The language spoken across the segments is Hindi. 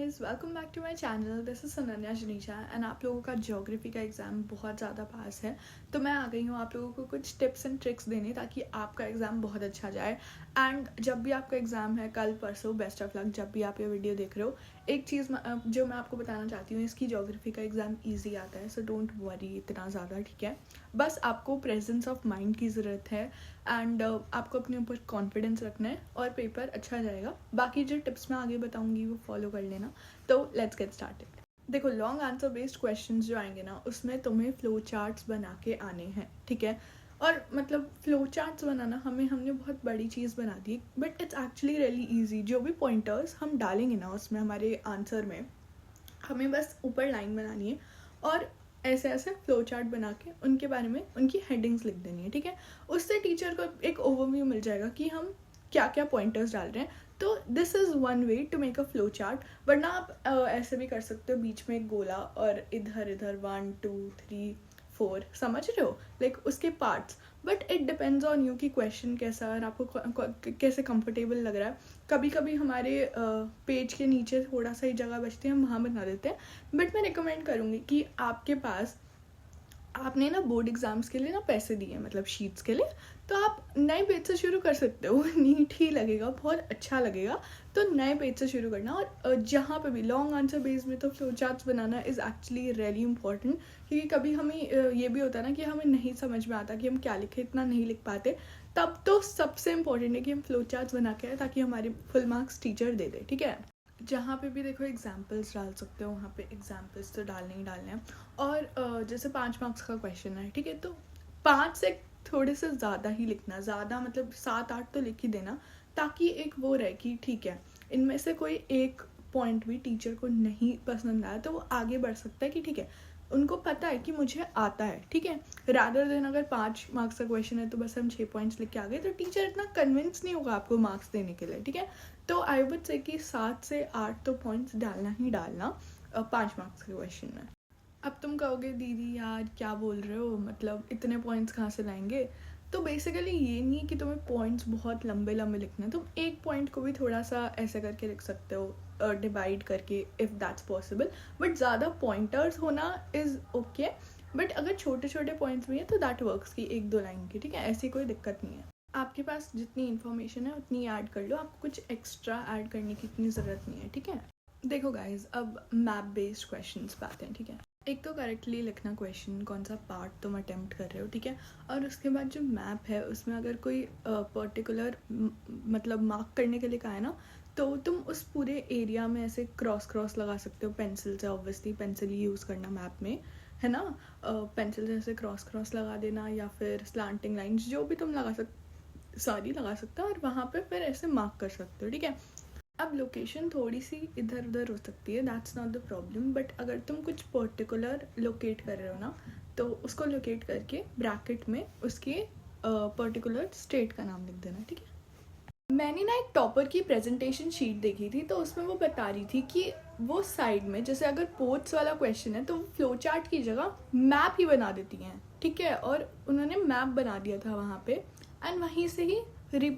Guys, welcome back to my channel. This is Ananya Janeja and आप लोगों का ज्योग्राफी का एग्ज़ाम बहुत ज़्यादा पास है, तो मैं आ गई हूँ आप लोगों को कुछ टिप्स एंड ट्रिक्स देने ताकि आपका एग्ज़ाम बहुत अच्छा जाए। एंड जब भी आपका एग्ज़ाम है, कल परसों, बेस्ट ऑफ लक। जब भी आप ये वीडियो देख रहे हो, एक चीज़ जो मैं आपको बताना चाहती हूँ, इसकी ज्योग्राफी का एग्ज़ाम ईजी आता है, सो डोंट वरी इतना ज़्यादा, ठीक है। बस आपको प्रेजेंस ऑफ माइंड की ज़रूरत है एंड आपको अपने ऊपर कॉन्फिडेंस रखना है और पेपर अच्छा जाएगा। बाकी जो टिप्स मैं आगे बताऊंगी वो फॉलो कर लेना। तो लेट्स गेट स्टार्टेड। देखो, लॉन्ग आंसर बेस्ड क्वेश्चंस जो आएंगे ना, उसमें तुम्हें फ्लो चार्ट्स बना के आने हैं, ठीक है। और मतलब फ्लो चार्ट्स बनाना हमने बहुत बड़ी चीज़ बना दी, but it's actually really easy. जो भी पॉइंटर्स हम डालेंगे ना उसमें, हमारे आंसर में, हमें बस ऊपर लाइन बनानी है और ऐसे ऐसे फ्लो चार्ट बना के उनके बारे में उनकी हेडिंग्स लिख देनी है, ठीक है। उससे टीचर को एक ओवरव्यू मिल जाएगा कि हम क्या क्या पॉइंटर्स डाल रहे हैं। तो this is one way to make a flow chart. वरना आप ऐसे भी कर सकते हो, बीच में एक गोला और इधर इधर 1 2 3 4, समझ रहे हो, लाइक उसके parts. But it depends on you कि क्वेश्चन कैसा है और आपको कैसे कंफर्टेबल लग रहा है। कभी कभी हमारे पेज के नीचे थोड़ा सा ही जगह बचती है, हम वहाँ बना देते हैं। बट मैं रिकमेंड करूँगी कि आपके पास, आपने ना बोर्ड एग्जाम्स के लिए ना पैसे दिए, मतलब शीट्स के लिए, तो आप नए पेज से शुरू कर सकते हो। नीट ही लगेगा, बहुत अच्छा लगेगा। तो नए पेज से शुरू करना। और जहाँ पे भी लॉन्ग आंसर बेस में तो flow charts banana is actually really important, क्योंकि कभी हमें ये भी होता है ना कि हमें नहीं समझ में आता कि हम क्या लिखें, इतना नहीं लिख पाते। तब तो सबसे इम्पॉर्टेंट है कि हम फ्लो चार्ट्स बना के आए ताकि हमारे फुल मार्क्स टीचर दे दे, ठीक है। जहाँ पे भी देखो एग्जाम्पल्स डाल सकते हो, वहाँ पे एग्जाम्पल्स तो डालने ही डालने हैं। और जैसे 5 मार्क्स का क्वेश्चन है, ठीक है, तो 5 से थोड़े से ज़्यादा ही लिखना, ज़्यादा मतलब 7 8 तो लिख ही देना, ताकि एक वो रहे कि ठीक है, इनमें से कोई एक पॉइंट भी टीचर को नहीं पसंद आया तो वो आगे बढ़ सकता है कि ठीक है, उनको पता है कि मुझे आता है, ठीक है। रादर देन अगर 5 मार्क्स का क्वेश्चन है तो बस हम 6 पॉइंट्स लिख के आ गए, तो टीचर इतना कन्विंस नहीं होगा आपको मार्क्स देने के लिए, ठीक है। तो आई वुड से कि 7 से 8 तो पॉइंट्स डालना ही डालना 5 मार्क्स के क्वेश्चन में। अब तुम कहोगे दीदी यार क्या बोल रहे हो, मतलब इतने पॉइंट्स कहाँ से लाएंगे। तो बेसिकली ये नहीं है कि तुम्हें पॉइंट्स बहुत लंबे लंबे लिखने हैं, तुम एक पॉइंट को भी थोड़ा सा ऐसे करके लिख सकते हो, डिवाइड करके, इफ़ दैट्स पॉसिबल। बट ज़्यादा पॉइंटर्स होना इज़ ओके, बट अगर छोटे छोटे पॉइंट्स भी हैं तो दैट वर्क्स की 1 2 लाइन की, ठीक है, ऐसी कोई दिक्कत नहीं है। आपके पास जितनी इन्फॉर्मेशन है उतनी ऐड कर लो, आपको कुछ एक्स्ट्रा ऐड करने की इतनी ज़रूरत नहीं है, ठीक है। देखो गाइज, अब मैप बेस्ड क्वेश्चंस पे आते हैं, ठीक है। एक तो करेक्टली लिखना क्वेश्चन, कौन सा पार्ट तुम अटेम्प्ट कर रहे हो, ठीक है। और उसके बाद जो मैप है उसमें अगर कोई पर्टिकुलर मतलब मार्क करने के लिए कहा है ना, तो तुम उस पूरे एरिया में ऐसे क्रॉस क्रॉस लगा सकते हो पेंसिल से। ऑब्वियसली पेंसिल ही यूज़ करना मैप में, है ना। पेंसिल से ऐसे क्रॉस क्रॉस लगा देना, या फिर स्लांटिंग लाइन्स, जो भी तुम लगा सकते हो, और वहाँ पे फिर ऐसे मार्क कर सकते हो, ठीक है। अब लोकेशन थोड़ी सी इधर उधर हो सकती है, that's not the problem. But अगर तुम कुछ पर्टिकुलर लोकेट कर रहे हो ना, तो उसको लोकेट करके ब्रैकेट में उसके पर्टिकुलर स्टेट का नाम लिख देना, ठीक है। मैंने ना एक टॉपर की प्रेजेंटेशन शीट देखी थी, तो उसमें वो बता रही थी कि वो साइड में, जैसे अगर पोर्ट्स वाला क्वेश्चन है तो वो फ्लो चार्ट की जगह मैप ही बना देती हैं, ठीक है। और उन्होंने मैप बना दिया था वहाँ पे, एंड वहीं से ही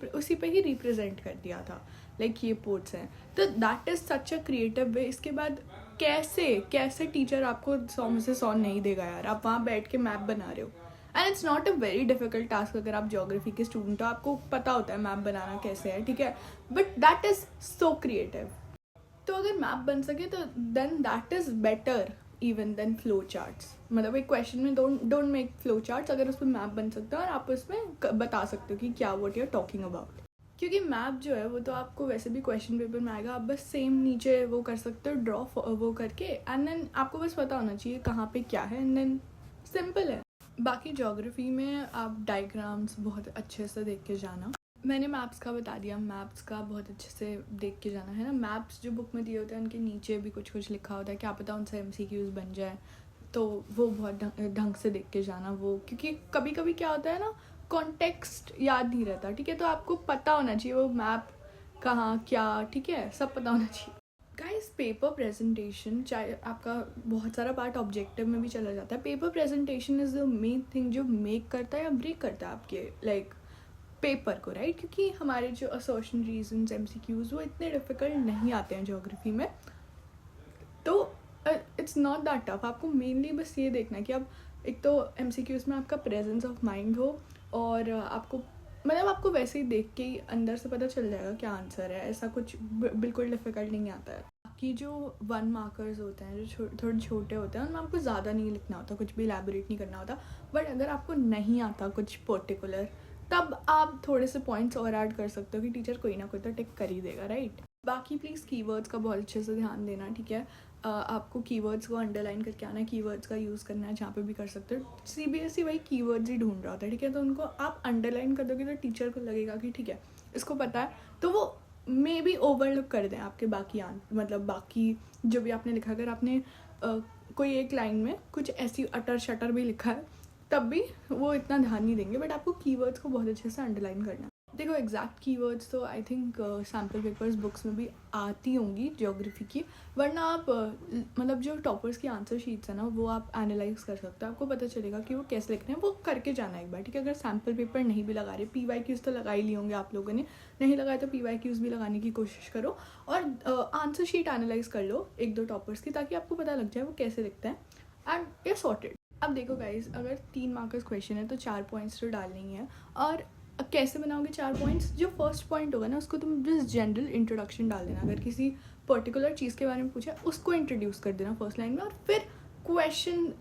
उसी पे ही रिप्रेजेंट कर दिया था, लाइक ये पोर्ट्स हैं। तो that is such a creative way. इसके बाद कैसे टीचर आपको 100 में से 100 नहीं देगा यार, आप वहाँ बैठ के मैप बना रहे हो। And it's not a very difficult task. अगर आप ज्योग्राफी के स्टूडेंट हो, आपको पता होता है मैप बनाना कैसे है, ठीक है। But that is so creative. तो अगर मैप बन सके तो then that is better even than flow charts. मतलब एक क्वेश्चन में डोंट मेक फ्लो चार्ट्स, अगर उसमें मैप बन सकता है और आप उसमें बता सकते हो कि क्या what you are talking about. क्योंकि मैप जो है वो तो आपको वैसे भी क्वेश्चन पेपर में आएगा, आप बस सेम नीचे वो कर सकते हो ड्रॉ वो करके, एंड देन आपको बस पता होना चाहिए कहाँ पे क्या है, एंड देन सिंपल है। बाकी ज्योग्राफी में आप डायग्राम्स बहुत अच्छे से देख के जाना। मैंने मैप्स का बता दिया, मैप्स का बहुत अच्छे से देख के जाना, है ना। मैप्स जो बुक में दिए होते हैं उनके नीचे भी कुछ कुछ लिखा होता है, क्या पता उनसे MCQs बन जाए, तो वो बहुत ढंग से देख के जाना वो। क्योंकि कभी कभी क्या होता है ना, कॉन्टेक्स्ट याद नहीं रहता, ठीक है। तो आपको पता होना चाहिए वो मैप कहाँ क्या, ठीक है, सब पता होना चाहिए। गाइस, पेपर प्रेजेंटेशन, चाहे आपका बहुत सारा पार्ट ऑब्जेक्टिव में भी चला जाता है, paper presentation is the main thing जो मेक करता है या ब्रेक करता है आपके लाइक पेपर को, राइट। क्योंकि हमारे जो असर्शन रीजंस MCQs वो इतने डिफिकल्ट नहीं आते हैं ज्योग्राफी में। तो इट्स नॉट दैट टफ. आपको मेनली बस ये देखना है कि आप एक तो MCQs में आपका प्रेजेंस ऑफ माइंड हो, और आपको मतलब आपको वैसे ही देख के ही अंदर से पता चल जाएगा क्या आंसर है. ऐसा कुछ बिल्कुल डिफ़िकल्ट नहीं आता है. बाकी जो 1 मार्कर्स होते हैं जो थोड़े छोटे होते हैं उनमें आपको ज़्यादा नहीं लिखना होता, कुछ भी एलैबोरेट नहीं करना होता. बट अगर आपको नहीं आता कुछ पर्टिकुलर, तब आप थोड़े से पॉइंट्स और ऐड कर सकते हो कि टीचर कोई ना कोई तो टिक कर ही देगा, राइट. बाकी प्लीज़ कीवर्ड्स का बहुत अच्छे से ध्यान देना, ठीक है. आपको कीवर्ड्स को अंडरलाइन करके आना है, कीवर्ड्स का यूज़ करना है जहाँ पे भी कर सकते हो. CBSE वही कीवर्ड्स ही ढूंढ रहा होता है, ठीक है. तो उनको आप अंडरलाइन कर दोगे तो टीचर को लगेगा कि ठीक है इसको पता है, तो वो मे बी ओवरलुक कर दें आपके बाकी मतलब बाकी जो भी आपने लिखा. अगर आपने कोई एक लाइन में कुछ ऐसी अटर शटर भी लिखा है तब भी वो इतना ध्यान नहीं देंगे. बट आपको कीवर्ड्स को बहुत अच्छे से अंडरलाइन करना है. देखो एग्जैक्ट कीवर्ड्स तो I think sample papers books में भी आती होंगी ज्योग्राफी की, वरना आप मतलब जो टॉपर्स की आंसर शीट्स है ना वो आप एनालाइज कर सकते हो. आपको पता चलेगा कि वो कैसे लिख रहे हैं, वो करके जाना एक बार, ठीक है. अगर सैम्पल पेपर नहीं भी लगा रहे, PYQs तो लगा ही लिए होंगे आप लोगों ने, नहीं लगाए तो PYQs भी लगाने की कोशिश करो और आंसर शीट एनालाइज कर लो 1-2 टॉपर्स की, ताकि आपको पता लग जाए वो कैसे लिखते हैं एंड ये सॉर्टेड. अब देखो गाइज, अगर 3 मार्कर्स क्वेश्चन है तो 4 पॉइंट्स तो डालने ही है. और कैसे बनाओगे 4 पॉइंट्स? जो फर्स्ट पॉइंट होगा ना उसको तुम जस्ट जनरल इंट्रोडक्शन डाल देना. अगर किसी पर्टिकुलर चीज़ के बारे में पूछा उसको इंट्रोड्यूस कर देना फर्स्ट लाइन में, और फिर क्वेश्चन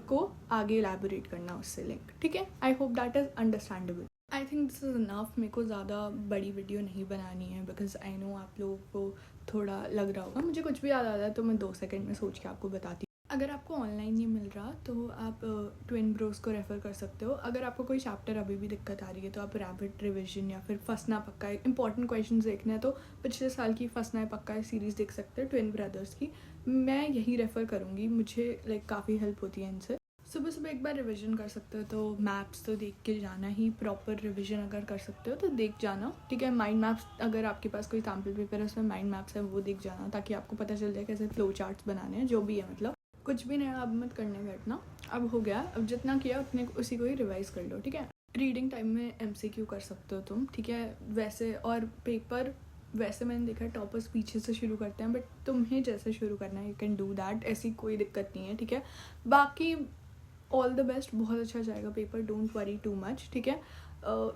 को आगे एलैबोरेट करना उससे लिंक, ठीक है. I hope that is understandable. I think this is enough. मेरे को ज़्यादा बड़ी वीडियो नहीं बनानी है बिकॉज आई नो आप लोगों को थोड़ा लग रहा होगा. मुझे कुछ भी याद आता है तो मैं 2 सेकेंड में सोच के आपको बताती हूँ. अगर आपको ऑनलाइन नहीं मिल रहा तो आप ट्विन ब्रोस को रेफ़र कर सकते हो. अगर आपको कोई चैप्टर अभी भी दिक्कत आ रही है तो आप रैपिड रिवीजन या फिर फंसना पक्का है, इंपॉर्टेंट क्वेश्चन देखना है तो पिछले साल की फंसना है पक्का है सीरीज़ देख सकते हो ट्विन ब्रदर्स की. मैं यही रेफ़र करूँगी, मुझे लाइक काफ़ी हेल्प होती है इनसे. सुबह सुबह एक बार रिवीजन कर सकते हो तो मैप्स तो देख के जाना ही. प्रॉपर रिवीजन अगर कर सकते हो तो देख जाना, ठीक है. माइंड मैप्स, अगर आपके पास कोई सैम्पल पेपर है उसमें माइंड मैप्स है वो देख जाना, ताकि आपको पता चल जाए कैसे फ्लो चार्ट्स बनाने हैं. जो भी है मतलब कुछ भी नया अब मत करने बैठना. अब हो गया, अब जितना किया उतने उसी को ही रिवाइज कर लो, ठीक है. रीडिंग टाइम में MCQ कर सकते हो तुम, ठीक है. वैसे और पेपर वैसे मैंने देखा है टॉपर्स पीछे से शुरू करते हैं, बट तुम्हें जैसे शुरू करना है यू कैन डू दैट. ऐसी कोई दिक्कत नहीं है, ठीक है. बाकी ऑल द बेस्ट, बहुत अच्छा जाएगा paper, don't worry too much, ठीक है.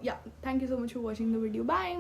या thank you so much for watching the video. Bye.